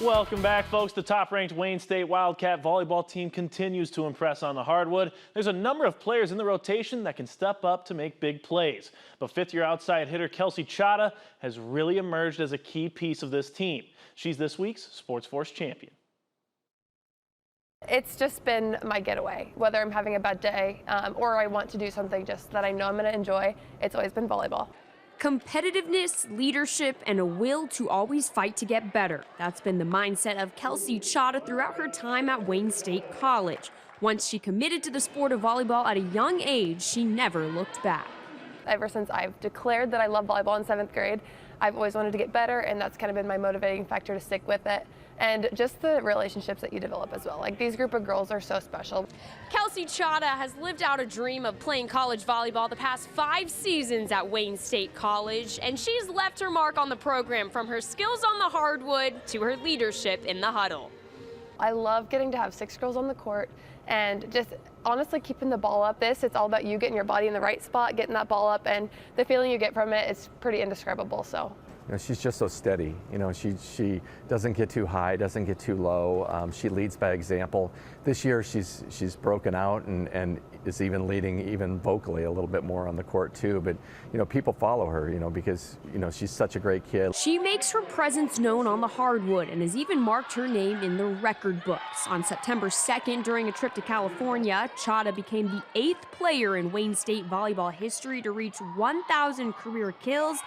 Welcome back, folks. The top-ranked Wayne State Wildcat volleyball team continues to impress on the hardwood. There's a number of players in the rotation that can step up to make big plays. But fifth-year outside hitter Kelsie Cada has really emerged as a key piece of this team. She's this week's Sports Force champion. It's just been my getaway. Whether I'm having a bad day or I want to do something just that I know I'm going to enjoy, it's always been volleyball. Competitiveness, leadership, and a will to always fight to get better. That's been the mindset of Kelsie Cada throughout her time at Wayne State College. Once she committed to the sport of volleyball at a young age, she never looked back. Ever since I've declared that I love volleyball in 7th grade, I've always wanted to get better, and that's kind of been my motivating factor to stick with it. And just the relationships that you develop as well. Like, these group of girls are so special. Kelsie Cada has lived out a dream of playing college volleyball the past 5 seasons at Wayne State College, and she's left her mark on the program from her skills on the hardwood to her leadership in the huddle. I love getting to have 6 girls on the court and just honestly keeping the ball up. It's all about you getting your body in the right spot, getting that ball up, and the feeling you get from it is pretty indescribable. So. She's just so steady. She doesn't get too high, doesn't get too low. She leads by example. This year she's broken out and is even leading even vocally a little bit more on the court too. But people follow her, because she's such a great kid. She makes her presence known on the hardwood and has even marked her name in the record books. On September 2nd, during a trip to California, Cada became the 8th player in Wayne State volleyball history to reach 1,000 career kills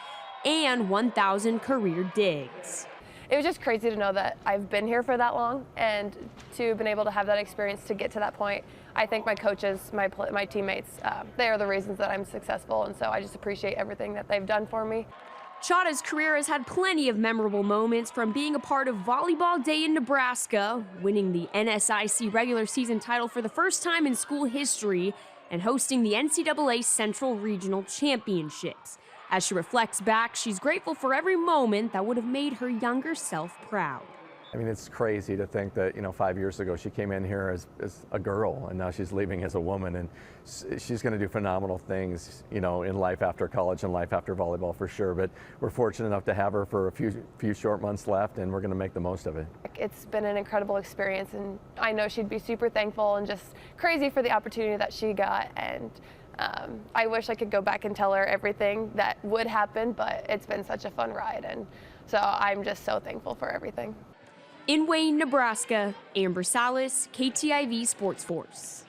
and 1,000 career digs. It was just crazy to know that I've been here for that long and to have been able to have that experience to get to that point. I think my coaches, my teammates, they are the reasons that I'm successful, and so I just appreciate everything that they've done for me. Cada's career has had plenty of memorable moments, from being a part of Volleyball Day in Nebraska, winning the NSIC regular season title for the first time in school history, and hosting the NCAA Central Regional Championships. As she reflects back, she's grateful for every moment that would have made her younger self proud. I mean, it's crazy to think that, 5 years ago she came in here as a girl, and now she's leaving as a woman, and she's going to do phenomenal things, in life after college and life after volleyball for sure. But we're fortunate enough to have her for a few short months left, and we're going to make the most of it. It's been an incredible experience, and I know she'd be super thankful and just crazy for the opportunity that she got. And I wish I could go back and tell her everything that would happen, but it's been such a fun ride, and so I'm just so thankful for everything. In Wayne, Nebraska, Amber Salas, KTIV Sports Force.